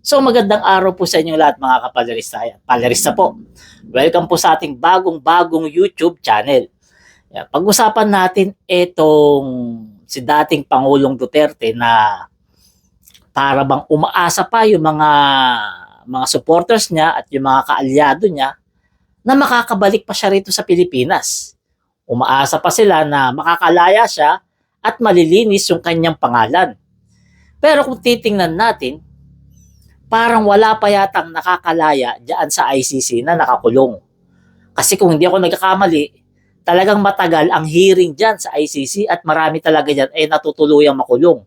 So magandang araw po sa inyo lahat mga kapalerista. Palerista po. Welcome po sa ating bagong YouTube channel. Pag-usapan natin itong si dating Pangulong Duterte na para bang umaasa pa yung mga supporters niya at yung mga kaalyado niya na makakabalik pa siya rito sa Pilipinas. Umaasa pa sila na makakalaya siya at malilinis yung kanyang pangalan. Pero kung titingnan natin, parang wala pa yatang nakakalaya diyan sa ICC na nakakulong. Kasi kung hindi ako nagkakamali, talagang matagal ang hearing diyan sa ICC at marami talaga diyan ay natutuluyang makulong.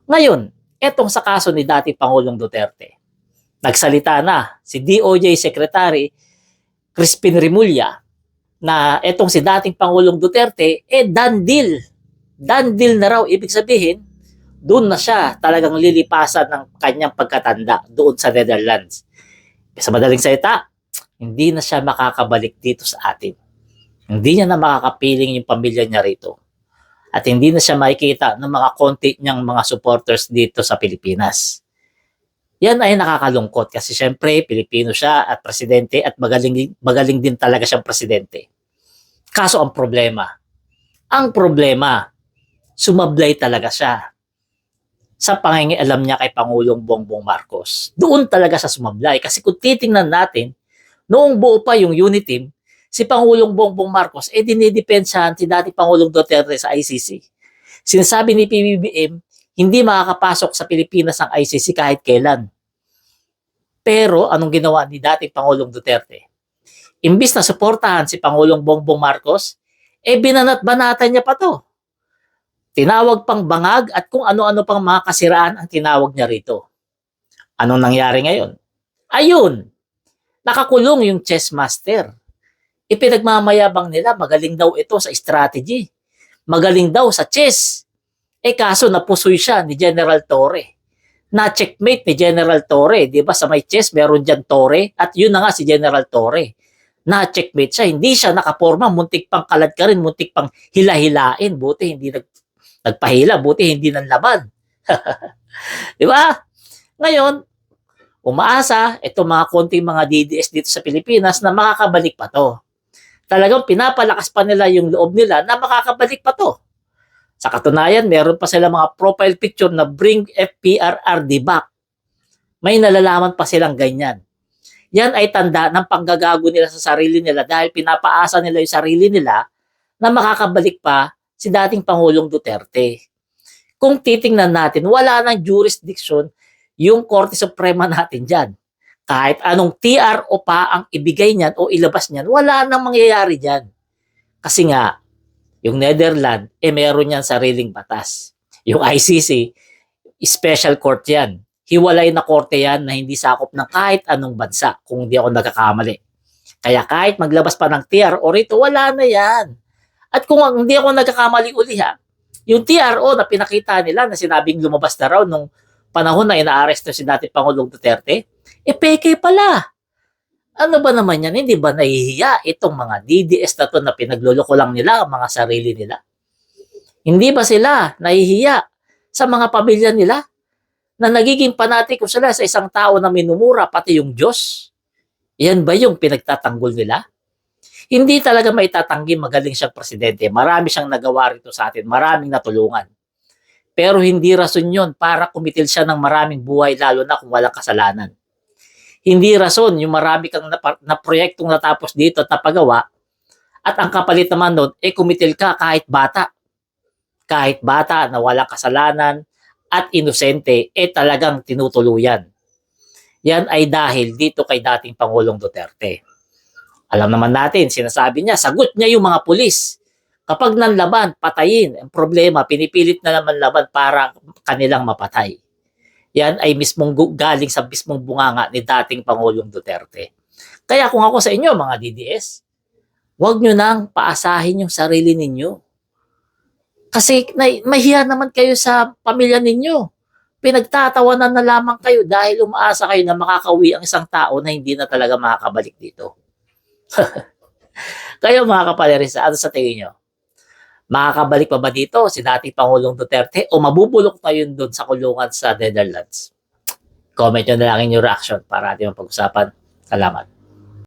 Ngayon, etong sa kaso ni dating Pangulong Duterte, nagsalita na si DOJ Secretary Crispin Remulla na etong si dating Pangulong Duterte, done deal. Done deal na raw, ibig sabihin, doon na siya talagang lilipasan ng kanyang pagkatanda doon sa Netherlands. Sa madaling salita, hindi na siya makakabalik dito sa atin. Hindi niya na makakapiling yung pamilya niya rito. At hindi na siya makikita ng mga konti niyang mga supporters dito sa Pilipinas. Yan ay nakakalungkot kasi syempre Pilipino siya at presidente at magaling din talaga siyang presidente. Kaso ang problema, sumablay talaga siya sa pangingialam niya kay Pangulong Bongbong Marcos. Doon talaga sa sumablay. Kasi kung titingnan natin, noong buo pa yung unity team, si Pangulong Bongbong Marcos, dinidepensahan si dating Pangulong Duterte sa ICC. Sinasabi ni PBBM, hindi makakapasok sa Pilipinas ang ICC kahit kailan. Pero anong ginawa ni dating Pangulong Duterte? Imbis na suportahan si Pangulong Bongbong Marcos, binanat-banatan niya pa to. Tinawag pang bangag at kung ano-ano pang mga kasiraan ang tinawag niya rito. Anong nangyari ngayon? Ayun, nakakulong yung chess master. Ipinagmamayabang nila, magaling daw ito sa strategy. Magaling daw sa chess. Kaso napusoy siya ni General Torre. Na-checkmate ni General Torre. Di ba sa may chess meron dyan Torre? At yun na nga si General Torre. Na-checkmate siya. Hindi siya nakaporma. Muntik pang kalad ka rin. Muntik pang hila-hilain. Buti hindi nagpahila, buti hindi nanlaban. Di ba? Ngayon, umaasa itong mga konting mga DDS dito sa Pilipinas na makakabalik pa to. Talagang pinapalakas pa nila yung loob nila na makakabalik pa to. Sa katunayan, meron pa sila mga profile picture na bring FPRRD back. May nalalaman pa silang ganyan. Yan ay tanda ng panggagago nila sa sarili nila dahil pinapaasa nila yung sarili nila na makakabalik pa si dating Pangulong Duterte. Kung titingnan natin, wala nang jurisdiction yung Korte Suprema natin dyan. Kahit anong TRO pa ang ibigay niyan o ilabas niyan, wala nang mangyayari dyan. Kasi nga, yung Netherlands, meron yan sariling batas. Yung ICC, special court yan. Hiwalay na korte yan na hindi sakop ng kahit anong bansa, kung hindi ako nagkakamali. Kaya kahit maglabas pa ng TRO rito, wala na yan. At kung hindi ako nagkakamali uli yung TRO na pinakita nila na sinabing lumabas na raw nung panahon na inaaresto si dating Pangulong Duterte, peke pala. Ano ba naman yan? Hindi ba nahihiya itong mga DDS na to na pinagluloko lang nila ang mga sarili nila? Hindi ba sila nahihiya sa mga pamilya nila na nagiging panatiko sila sa isang tao na minumura pati yung Diyos? Yan ba yung pinagtatanggol nila? Hindi talaga maitatanggi magaling siyang presidente. Marami siyang nagawa rito sa atin. Maraming natulungan. Pero hindi rason yun para kumitil siya ng maraming buhay lalo na kung walang kasalanan. Hindi rason yung marami kang na proyektong natapos dito at napagawa at ang kapalit naman doon, kumitil ka kahit bata. Kahit bata na walang kasalanan at inosente, talagang tinutuluyan. Yan ay dahil dito kay dating Pangulong Duterte. Alam naman natin, sinasabi niya, sagot niya yung mga pulis. Kapag nanlaban, patayin. Ang problema, pinipilit na naman laban para kanilang mapatay. Yan ay mismong galing sa mismong bunganga ni dating Pangulong Duterte. Kaya kung ako sa inyo, mga DDS, huwag nyo nang paasahin yung sarili ninyo. Kasi mahiya naman kayo sa pamilya ninyo. Pinagtatawanan na lamang kayo dahil umaasa kayo na makakauwi ang isang tao na hindi na talaga makakabalik dito. Kayo mga kapalerista, ano sa tingin nyo? Makakabalik pa ba dito si dating Pangulong Duterte o mabubulok na yun doon sa kulungan sa Netherlands? Comment nyo na lang inyong reaction para natin mapag-usapan. Salamat.